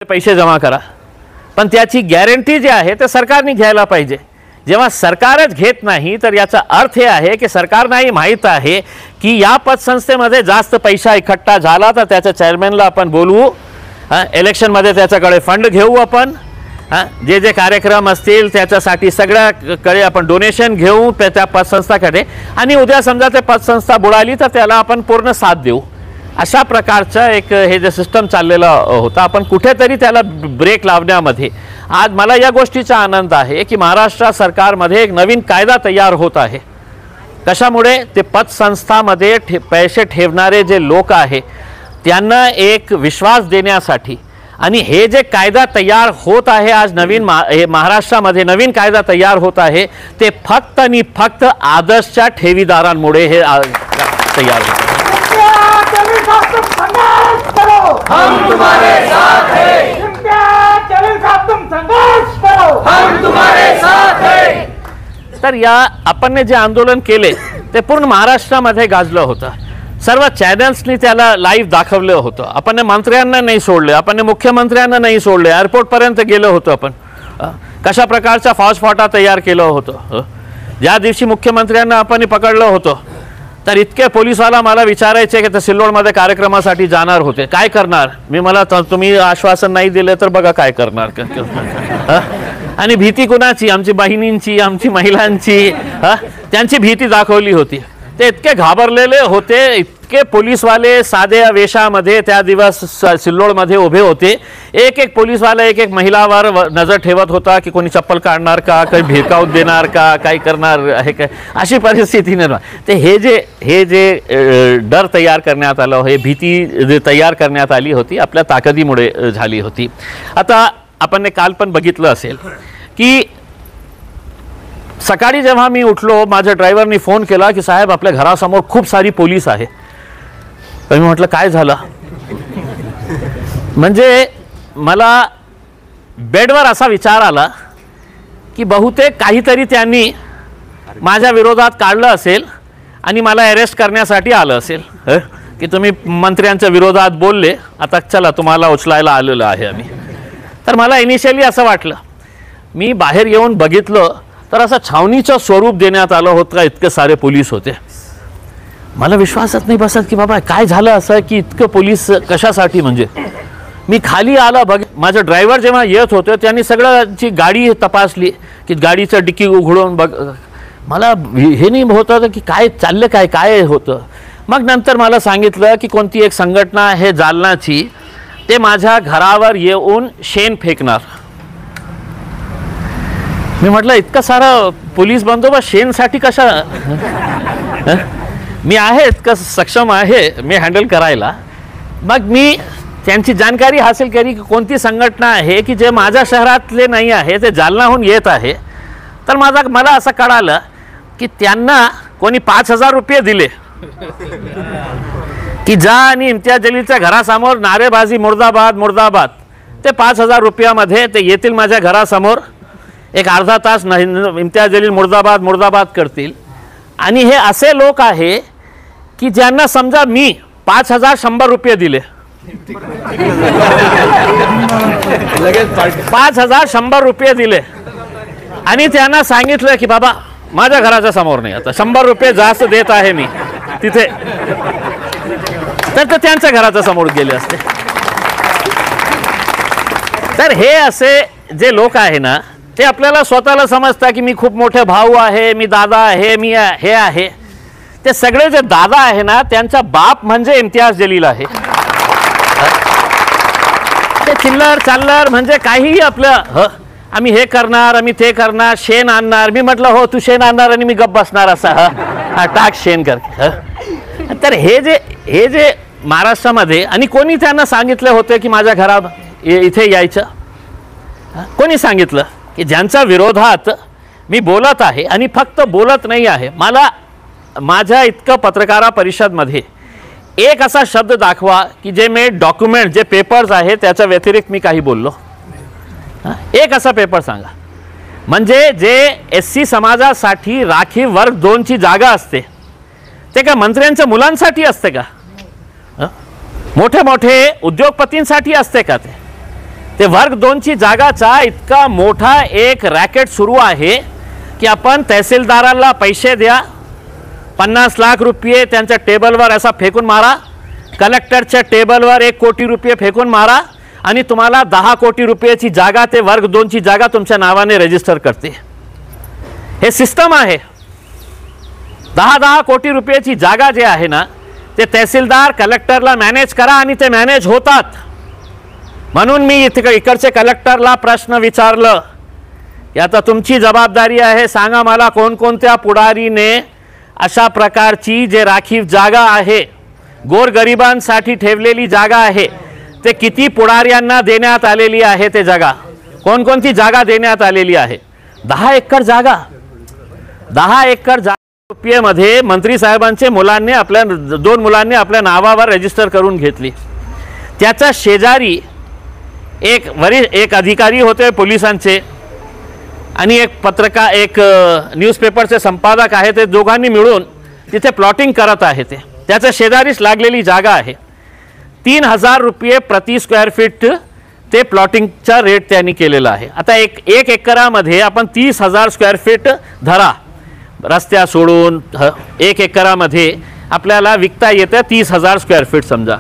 पैसे जमा करा, पण त्याची गॅरंटी जी आहे ते सरकारने घ्यायला पाहिजे। जेव्हा सरकारच घेत नाही तर याचा अर्थ हे आहे की सरकारलाही माहीत आहे की या पतसंस्थेमध्ये जास्त पैसा इकट्ठा झाला तर त्याच्या चेअरमॅनला आपण बोलवू, इलेक्शनमध्ये त्याच्याकडे फंड घेऊ, आपण जे जे कार्यक्रम असतील त्याच्यासाठी सगळ्याकडे आपण डोनेशन घेऊ त्या पतसंस्थाकडे, आणि उद्या समजा ते पतसंस्था बुडाली तर त्याला आपण पूर्ण साथ देऊ। अशा प्रकारचं एक हे जे सिस्टम चाललेलं होतं, आपण कुठेतरी त्याला ब्रेक लावण्यामध्ये आज मला या गोष्टीचा आनंद आहे की महाराष्ट्र सरकारमध्ये एक नवीन कायदा तयार होत आहे। कशामुळे? ते पतसंस्थामध्ये पैसे ठेवणारे जे लोक आहे त्यांना एक विश्वास देण्यासाठी, आणि हे जे कायदा तयार होत आहे आज नवीन महाराष्ट्रामध्ये नवीन कायदा तयार होत आहे ते फक्त आणि फक्त आदर्शच्या ठेवीदारांमुळे हे तयार होत आहे। हम तुम्हारे साथ हैं, तुम संघर्ष करो, हम तुम्हारे साथ हैं। तर या आपण जे आंदोलन केले ते पूर्ण महाराष्ट्रामध्ये गाजलं होतं। सर्व चॅनल्सनी त्याला लाईव्ह दाखवलं होतं। आपण मंत्र्यांना नाही सोडले, आपण मुख्यमंत्र्यांना नाही सोडले, एअरपोर्टपर्यंत गेलो होतो आपण। कशा प्रकारचा फौजफाटा तयार केलं होतं। ज्या दिवशी मुख्यमंत्र्यांना आपण पकडलं होतं तर इतके पोलिसवाला मला विचारायचे की ते सिल्लोडमध्ये कार्यक्रमासाठी जाणार होते, काय करणार? मी मला तुम्ही आश्वासन नाही दिले तर बघा काय करणार। आणि भीती कुणाची? आमची बहिणींची, आमची महिलांची, त्यांची भीती दाखवली होती। ते इतके घाबरलेले होते, इतके पोलीसवाले साध्या वेशामध्ये त्या दिवस सिल्लोडमध्ये उभे होते। एक एक पोलीसवाला एक एक महिलावर नजर ठेवत होता की कोणी चप्पल काढणार का, काही भिरकावून देणार का, काय करणार आहे काय, अशी परिस्थिती निर्माण। ते हे जे डर तयार करण्यात आलं, हे भीती जे तयार करण्यात आली होती आपल्या ताकदीमुळे झाली होती। आता आपण काल पण बघितलं असेल की सकाळी जेव्हा मी उठलो माझ्या ड्रायव्हरनी फोन केला की साहेब आपल्या घरासमोर खूप सारी पोलीस आहे। तर मी म्हटलं काय झालं? म्हणजे मला बेडवर असा विचार आला की बहुतेक काहीतरी त्यांनी माझ्या विरोधात काढलं असेल आणि मला अरेस्ट करण्यासाठी आलं असेल की तुम्ही मंत्र्यांच्या विरोधात बोलले, आता चला तुम्हाला उचलायला आलेलं आहे आम्ही। तर मला इनिशियली असं वाटलं, मी बाहेर येऊन बघितलं तर असं छावणीचं स्वरूप देण्यात आलं होतं, इतके सारे पोलीस होते। मला विश्वासच नाही बसत की बाबा काय झालं असं की इतकं पोलीस कशासाठी? म्हणजे मी खाली आला बघ, माझा ड्रायव्हर जेव्हा येत होते त्यांनी सगळ्यांची गाडी तपासली की गाडीचं डिक्की उघडून बघ, मला हे नाही होतं की काय चाललं, काय काय होतं। मग नंतर मला सांगितलं की कोणती एक संघटना आहे जालनाची, ते माझ्या घरावर येऊन शेण फेकणार। मी म्हटलं इतका सारा पोलीस बंदोबस्त शेणसाठी कशा? मी आहे इतकं सक्षम आहे मी हँडल करायला। मग मी त्यांची जानकारी हासिल केली की कोणती संघटना आहे की जे माझ्या शहरातले नाही आहे, ते जालनाहून येत आहे। तर मला असं कळालं की त्यांना कोणी 5,000 रुपये दिले की जा आणि इम्तियाज जलीलच्या घरासमोर नारेबाजी मुर्दाबाद मुर्दाबाद। ते 5,000 रुपयामध्ये ते येतील माझ्या घरासमोर, एक अर्धा तास इम्तियाज जलील मुर्दाबाद मुर्दाबाद करतील। आणि हे असे लोक आहे की ज्यांना समजा मी 5,100 रुपये दिले, 5,100 रुपये दिले आणि त्यांना सांगितलं की बाबा माझ्या घराच्या समोर नाही, आता 100 रुपये जास्त देत आहे मी तिथे, तर ते त्यांच्या घराच्या समोर गेले असते। तर हे असे जे लोक आहे ना, ते आपल्याला स्वतःला समजतात की मी खूप मोठे भाऊ आहे, मी दादा आहे, मी हे आहे। ते सगळे जे दादा आहे ना त्यांचा बाप म्हणजे इम्तियाज जलील आहे। ते चिल्लर चाललर म्हणजे काहीही आपलं आम्ही हे करणार, आम्ही ते करणार, शेण आणणार। मी म्हटलं हो तू शेण आणणार आणि मी गप्प बसणार असा, टाक शेण करके। तर हे जे महाराष्ट्रामध्ये, आणि कोणी त्यांना सांगितले होते की माझ्या घरा इथे यायचं? कोणी सांगितलं? की ज्यांच्या विरोधात मी बोलत आहे, आणि फक्त बोलत नाही आहे, मला माझ्या इतकं पत्रकार परिषदमध्ये एक असा शब्द दाखवा की जे मी डॉक्युमेंट जे पेपर्स आहे त्याच्या व्यतिरिक्त मी काही बोललो। एक असा पेपर सांगा। म्हणजे जे SC समाजासाठी राखीव वर्ग 2ची जागा असते ते का मंत्र्यांच्या मुलांसाठी असते का? मोठे मोठे उद्योगपतींसाठी असते का? ते ते वर्ग 2 ची जागाचा इतका मोठा एक रॅकेट सुरू आहे की आपण तहसीलदाराला पैसे द्या, 50 लाख रुपये त्यांच्या टेबलवर असा फेकून मारा, कलेक्टरच्या टेबलवर 1 कोटी रुपये फेकून मारा आणि तुम्हाला 10 कोटी रुपयाची जागा, ते वर्ग 2 ची जागा तुमच्या नावाने रजिस्टर करते. हे सिस्टम आहे. 10 कोटी रुपयाची जागा जे आहे ना, ते तहसीलदार कलेक्टरला मॅनेज करा आणि ते मॅनेज होतात. म्हणून मी इकडचे कलेक्टरला प्रश्न विचारलं की आता तुमची जबाबदारी आहे, सांगा मला कोणकोणत्या पुढारीने अशा प्रकारची जे राखीव जागा आहे, गोरगरिबांसाठी ठेवलेली जागा आहे, ते किती पुढाऱ्यांना देण्यात आलेली आहे. ते जागा कोणकोणती जागा देण्यात आलेली आहे. 10 एकर जागा, 10 एकर जागा रुपयेमध्ये मंत्री साहेबांचे मुलांनी आपल्या 2 मुलांनी आपल्या नावावर रजिस्टर करून घेतली. त्याचा शेजारी एक अधिकारी होते पोलिसांचे आणि एक न्यूजपेपरचे संपादक आहे. ते दोघांनी मिळून तिथे प्लॉटिंग करत आहे. त्याच्या शेजारीच लागलेली जागा आहे. 3000 रुपये प्रति स्क्वेअर फीट ते प्लॉटिंगचा रेट त्यांनी केलेला आहे. आता एक एकरामध्ये आपण 30,000 स्क्वेअर फीट धरा, रस्त्या सोडून 1 एकरामध्ये आपल्याला विकता येतं 30,000 स्क्वेअर फीट समजा.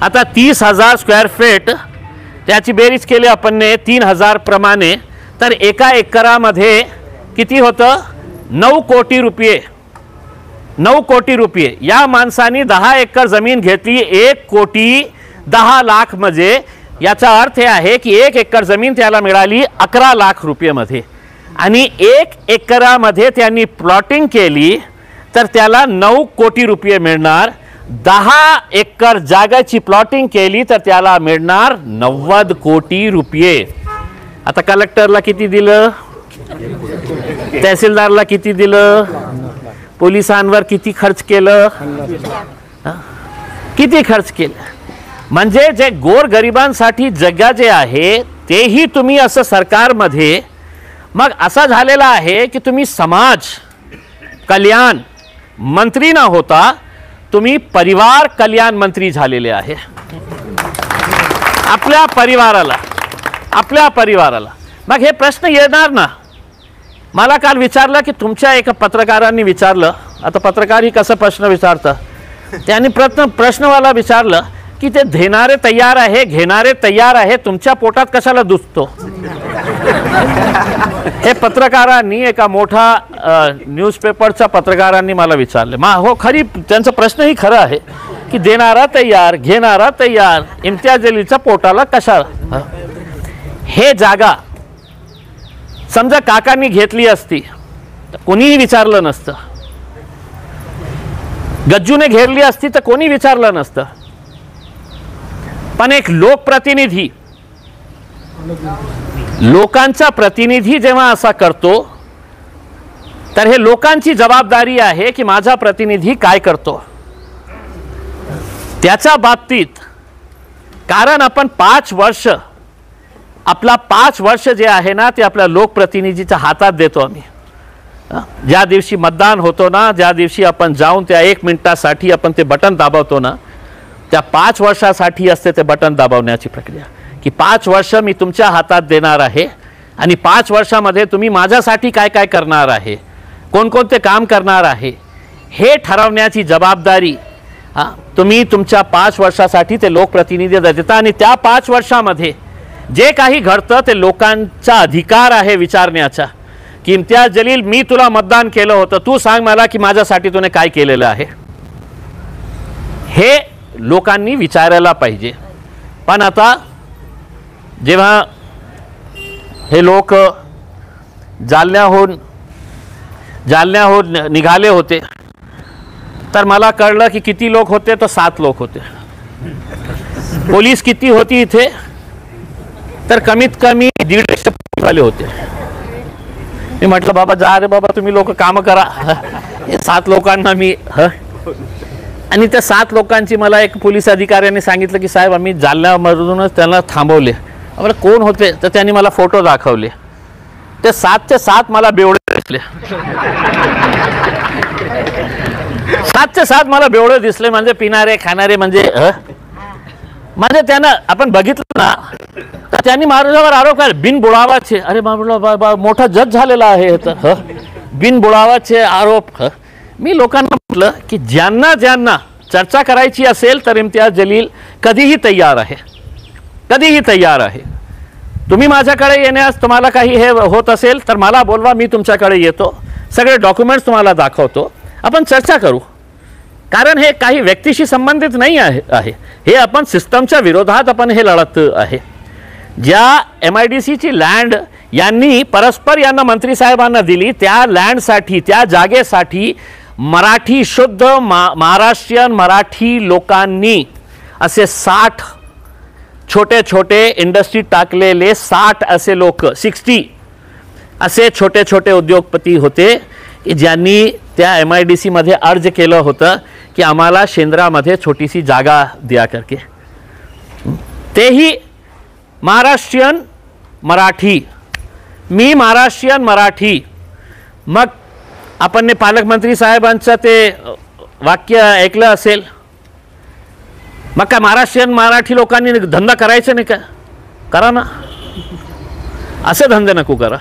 आता 30,000 स्क्वेअर फीट त्याची बेरीज केली आपण 3000 प्रमाणे, तर एका एकरामध्ये किती होतं? 9 कोटी रुपये. 9 कोटी रुपये. या माणसाने 10 एकर जमीन घेतली, 1,10,00,000 म्हणजे याचा अर्थ हे आहे की 1 एकर जमीन त्याला मिळाली 11 लाख रुपयेमध्ये. आणि 1 एकरामध्ये त्यांनी प्लॉटिंग केली तर त्याला 9 कोटी रुपये मिळणार. 10 एकर जागाची प्लॉटिंग केली तर त्याला मिळणार 90 कोटी रुपये. आता कलेक्टरला किती दिलं, तहसीलदारला किती दिलं, पोलिसांवर किती खर्च केलं, किती खर्च केलं. म्हणजे जे गोरगरिबांसाठी जगा जे आहे तेही तुम्ही असं सरकारमध्ये, मग असा झालेला आहे की तुम्ही समाज कल्याण मंत्री न होता तुम्ही परिवार कल्याण मंत्री झालेले आहे. आपल्या परिवाराला मग हे प्रश्न येणार ना. मला काल विचारलं की तुमच्या एका पत्रकारांनी विचारलं, आता पत्रकारही कसं प्रश्न विचारतं, त्यांनी प्रश्नवाला विचारलं की ते देणारे तयार आहे, घेणारे तयार आहे, तुमच्या पोटात कशाला दुखतो. हे पत्रकारांनी, एका मोठा न्यूजपेपरच्या पत्रकारांनी मला विचारले. हो, खरी त्यांचा प्रश्नही खरं आहे की देणारा तयार, घेणारा तयार, इम्तियाज जलीलच्या पोटाला कशाला. हे जागा समजा काकांनी घेतली असती तर कोणीही विचारलं नसतं, गज्जूने घेरली असती तर कोणी विचारलं नसतं. पण एक लोकप्रतिनिधी, लोकांचा प्रतिनिधी जेव्हा असा करतो तर हे लोकांची जबाबदारी आहे की माझा प्रतिनिधी काय करतो त्याच्या बाबतीत. कारण आपण 5 वर्ष, आपला 5 वर्ष जे आहे ना ते आपल्या लोकप्रतिनिधीच्या हातात देतो आम्ही. ज्या दिवशी मतदान होतो ना, ज्या दिवशी आपण जाऊन त्या 1 मिनिटासाठी आपण ते बटन दाबवतो ना, त्या 5 वर्षासाठी असते ते बटन दाबवण्याची प्रक्रिया. की 5 वर्ष मी तुमच्या हातात देणार आहे आणि 5 वर्षामध्ये तुम्ही माझ्यासाठी काय काय करणार आहे, कोणकोणते काम करणार आहे हे ठरवण्याची जबाबदारी तुम्ही तुमच्या 5 वर्षासाठी ते लोकप्रतिनिधी देता. आणि त्या 5 वर्षामध्ये जे काही घडतं ते लोकांचा अधिकार आहे विचारण्याचा की इम्तियाज जलील, मी तुला मतदान केलं होतं, तू सांग मला की माझ्यासाठी तुने काय केलेलं आहे. हे लोकांनी विचारायला पाहिजे. पण आता जेव्हा हे लोक जालन्याहून निघाले होते तर मला कळलं की किती लोक होते, तर 7 लोक होते. पोलीस किती होती इथे, तर कमीत कमी 150 वाले होते. मी म्हटलं बाबा जा रे बाबा, तुम्ही लोक काम करा. हे 7 लोकांना मी आणि त्या 7 लोकांची मला एक पोलीस अधिकाऱ्याने सांगितलं की साहेब आम्ही जालन्यामधूनच त्यांना थांबवले. आपलं कोण होते, तर त्यांनी मला फोटो दाखवले. ते 7चे 7 मला बेवडे दिसले. 7चे 7 मला बेवडे दिसले. म्हणजे पिणारे खाणारे, म्हणजे त्यांना आपण बघितलं ना तर त्यांनी महाराजांवर आरोप केला बिनबुडावाचे. अरे बाबा मोठा जज झालेला आहे तर बिनबुडावाचे आरोप. मी लोकांना म्हटलं की ज्यांना ज्यांना चर्चा करायची असेल तर इम्तियाज जलील कधीही तयार आहे, कधीही तयार आहे. तुम्ही माझ्याकडे येण्यास तुम्हाला काही हे होत असेल तर मला बोलवा, मी तुमच्याकडे येतो, सगळे डॉक्युमेंट्स तुम्हाला दाखवतो, आपण चर्चा करू. कारण हे काही व्यक्तीशी संबंधित नाही आहे, हे आपण सिस्टमच्या विरोधात आपण हे लढत आहे. ज्या MIDCची लँड यांनी परस्पर यांना मंत्री साहेबांना दिली, त्या लँडसाठी, त्या जागेसाठी मराठी शुद्ध महाराष्ट्रीयन मराठी लोकांनी असे 60 छोटे छोटे इंडस्ट्री टाकलेले 60 असे लोक, 60 असे छोटे छोटे उद्योगपती होते की ज्यांनी त्या MIDC मध्ये अर्ज केलं होतं की आम्हाला शेंद्रामध्ये छोटीशी जागा द्या करके. तेही महाराष्ट्रीयन मराठी, मी महाराष्ट्रीयन मराठी. मग आपण पालकमंत्री साहेबांचं ते वाक्य ऐकलं असेल, मग काय महाराष्ट्रीयन मराठी लोकांनी धंदा करायचा नाही का? करा ना, असे धंदे नको करा,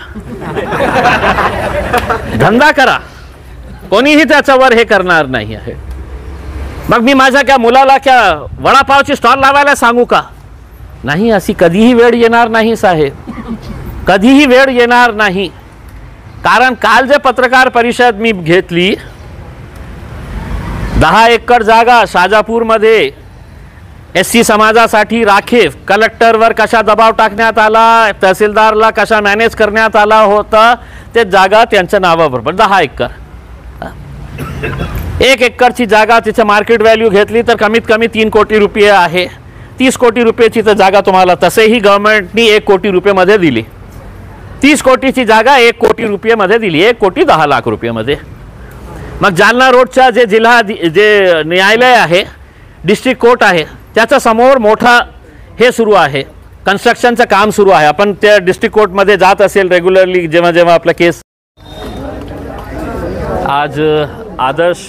धंदा करा, कोणीही त्याच्यावर हे करणार नाही आहे. मग मी माझ्या क्या मुलाला क्या वडापावची स्टॉल लावायला सांगू का? नाही, अशी कधीही वेळ येणार नाही साहेब, कधीही वेळ येणार नाही. कारण काल जे पत्रकार परिषद मी घेतली, 10 एकर जागा शाजापूरमध्ये SC समाजासाठी राखीव, कलेक्टरवर कशा दबाव टाकण्यात आला, तहसीलदारला कशा मॅनेज करण्यात आला होता, ते जागा त्यांच्या नावाबरोबर 10 एकर. 1 एकरची जागा तिचं मार्केट व्हॅल्यू घेतली तर कमीत कमी 3 कोटी रुपये आहे. 30 कोटी रुपयाची तर जागा तुम्हाला तसेही गव्हर्नमेंटनी 1 कोटी रुपयामध्ये दिली. 30 कोटीची जागा 1 कोटी रुपयामध्ये दिली, 1 कोटी 10 लाख रुपयामध्ये. मग जालना रोडच्या जे न्यायालय आहे, डिस्ट्रिक्ट कोर्ट आहे, त्याच्या समोर मोठा हे सुरू आहे, कन्स्ट्रक्शनचं काम सुरू आहे. आपण त्या डिस्ट्रिक्ट कोर्टमध्ये जात असेल रेग्युलरली जेव्हा जेव्हा आपला केस. आज आदर्श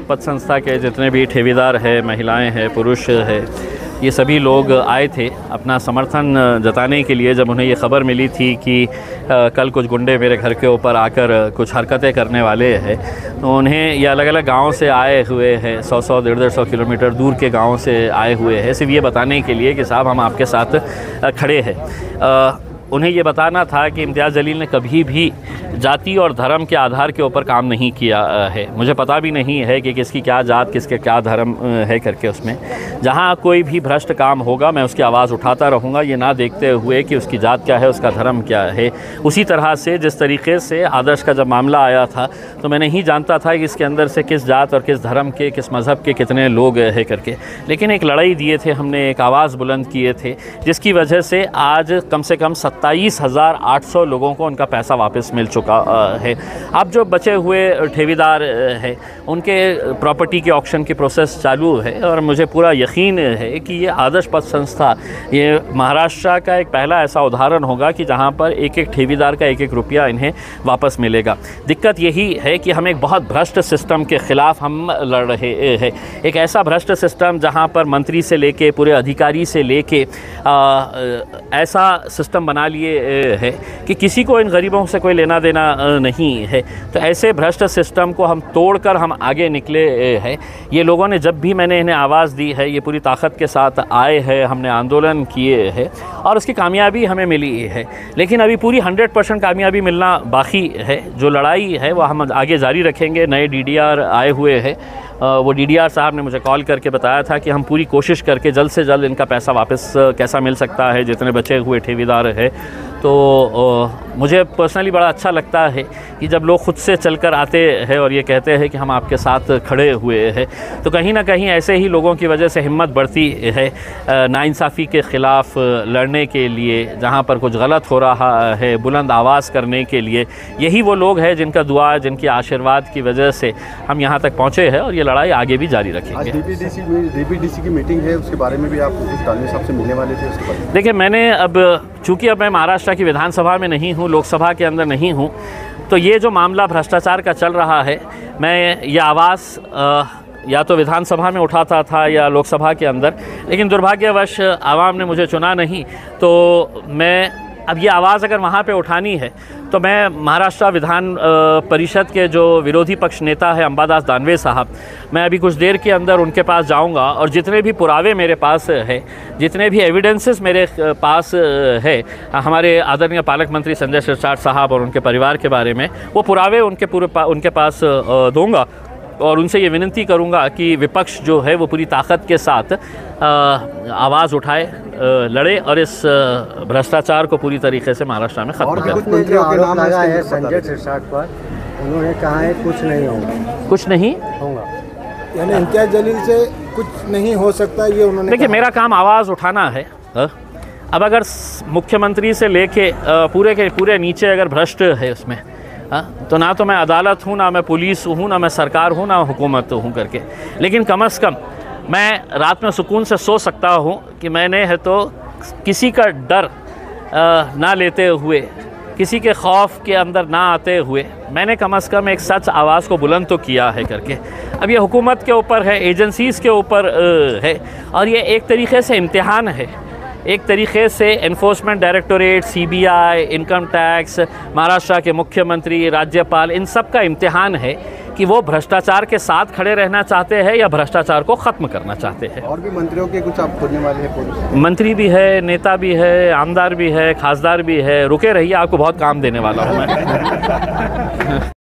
पथ संस्था के जितने भी ठेवीदार हैं, महिलाएं हैं, पुरुष हैं, ये सभी लोग आए थे अपना समर्थन जताने के लिए. जब उन्हें ये ख़बर मिली थी कि कल कुछ गुंडे मेरे घर के ऊपर आकर कुछ हरकतें करने वाले हैं, तो उन्हें ये अलग अलग गाँव से आए हुए हैं, 100-100, 150-150 किलोमीटर दूर के गाँव से आए हुए हैं, सिर्फ ये बताने के लिए कि साहब हम आपके साथ खड़े हैं. उन्हें ये बताना था कि इम्तियाज़ जलील ने कभी भी जाति और धर्म के आधार के ऊपर काम नहीं किया है. मुझे पता भी नहीं है कि किसकी क्या जात, किसके क्या धर्म है करके. उसमें जहाँ कोई भी भ्रष्ट काम होगा मैं उसकी आवाज़ उठाता रहूँगा, ये ना देखते हुए कि उसकी जात क्या है, उसका धर्म क्या है. उसी तरह से जिस तरीके से आदर्श का जब मामला आया था तो मैं नहीं जानता था कि इसके अंदर से किस जात और किस धर्म के, किस मज़हब के कितने लोग है करके. लेकिन एक लड़ाई दिए थे हमने, एक आवाज़ बुलंद किए थे, जिसकी वजह से आज कम से कम 27,800 लोगों को उनका पैसा वापस मिल चुका है. अब जो बचे हुए ठेवीदार हैं उनके प्रॉपर्टी के ऑक्शन की प्रोसेस चालू है और मुझे पूरा यकीन है कि ये आदर्श पथ संस्था, ये महाराष्ट्र का एक पहला ऐसा उदाहरण होगा कि जहाँ पर एक एक ठेवीदार का 1-1 रुपया इन्हें वापस मिलेगा. दिक्कत यही है कि हम एक बहुत भ्रष्ट सिस्टम के ख़िलाफ़ हम लड़ रहे हैं. एक ऐसा भ्रष्ट सिस्टम जहाँ पर मंत्री से लेके पूरे अधिकारी से लेके ऐसा सिस्टम बना लिए है कि किसी को इन गरीबों से कोई लेना देना नहीं है. तो ऐसे भ्रष्ट सिस्टम को हम तोड़कर हम आगे निकले हैं. ये लोगों ने, जब भी मैंने इन्हें आवाज़ दी है, ये पूरी ताकत के साथ आए हैं, हमने आंदोलन किए हैं और उसकी कामयाबी हमें मिली है. लेकिन अभी पूरी 100% कामयाबी मिलना बाकी है. जो लड़ाई है वो हम आगे जारी रखेंगे. नए DDR आए हुए हैं, वो DDR साहब ने मुझे कॉल करके बताया था कि हम पूरी कोशिश करके जल्द से जल्द इनका पैसा वापस कैसा मिल सकता है, जितने बचे हुए ठेवीदार हैं. तो मुझे पर्सनली बड़ा अच्छा लगता है कि जब लोग ख़ुद से चलकर आते हैं और ये कहते हैं कि हम आपके साथ खड़े हुए हैं, तो कहीं ना कहीं ऐसे ही लोगों की वजह से हिम्मत बढ़ती है नाइंसाफ़ी के ख़िलाफ़ लड़ने के लिए. जहाँ पर कुछ गलत हो रहा है बुलंद आवाज़ करने के लिए, यही वो लोग हैं जिनका दुआ, जिनकी आशीर्वाद की वजह से हम यहाँ तक पहुँचे हैं और ये लड़ाई आगे भी जारी रखेंगे. DPDC की मीटिंग है, उसके बारे में भी आप तालमी साहब से मिलने वाले थे, उसके बारे में? देखिए, मैंने चूँकि अब मैं महाराष्ट्र की विधानसभा में नहीं हूँ, लोकसभा के अंदर नहीं हूँ, तो ये जो मामला भ्रष्टाचार का चल रहा है, मैं ये आवाज़ या तो विधानसभा में उठाता था या लोकसभा के अंदर, लेकिन दुर्भाग्यवश आवाम ने मुझे चुना नहीं। तो मैं अब ये आवाज़ अगर वहाँ पे उठानी है तो मैं महाराष्ट्र विधान परिषद के जो विरोधी पक्ष नेता है अंबादास दानवे साहब, मैं अभी कुछ देर के अंदर उनके पास जाऊंगा और जितने भी पुरावे मेरे पास है, जितने भी एविडेंसेस मेरे पास है हमारे आदरणीय पालक मंत्री संजय शिरसाट साहब और उनके परिवार के बारे में, वो पुरावे उनके पास दूंगा और उनसे ये विनती करूंगा कि विपक्ष जो है वो पूरी ताकत के साथ आवाज़ उठाए, लड़े और इस भ्रष्टाचार को पूरी तरीके से महाराष्ट्र में खत्म कुछ करें। मंत्रियों के नाम लगा है इसके अंदर संजय बता शिरसाट पर, उन्होंने कहा है कुछ नहीं होगा। कुछ नहीं होगा यानी इम्तियाज जलील से कुछ नहीं हो सकता, ये उन्होंने देखिए, कहा। मेरा काम आवाज़ उठाना है। अब अगर मुख्यमंत्री से लेके पूरे के पूरे नीचे अगर भ्रष्ट है उसमें, तो ना तो मैं अदालत हूँ, ना मैं पुलिस हूँ, ना मैं सरकार हूँ, ना हुकूमत हूँ करके, लेकिन कम से कम मैं रात में सुकून से सो सकता हूँ कि मैंने है तो किसी का डर ना लेते हुए, किसी के खौफ के अंदर ना आते हुए मैंने कम से कम एक सच आवाज़ को बुलंद तो किया है करके। अब ये हुकूमत के ऊपर है, एजेंसीज़ के ऊपर है, और ये एक तरीक़े से इम्तिहान है, एक तरीक़े से enforcement directorate, CBI, income tax, Maharashtra के मुख्यमंत्री, राज्यपाल, इन सब का इम्तिहान है कि वो भ्रष्टाचार के साथ खड़े रहना चाहते हैं या भ्रष्टाचार को ख़त्म करना चाहते हैं। और भी मंत्रियों के कुछ आप खोलने वाले हैं पुलिस? मंत्री भी है, नेता भी है, आमदार भी है, खासदार भी है, रुके रहिए, आपको बहुत काम देने वाला हूँ मैं।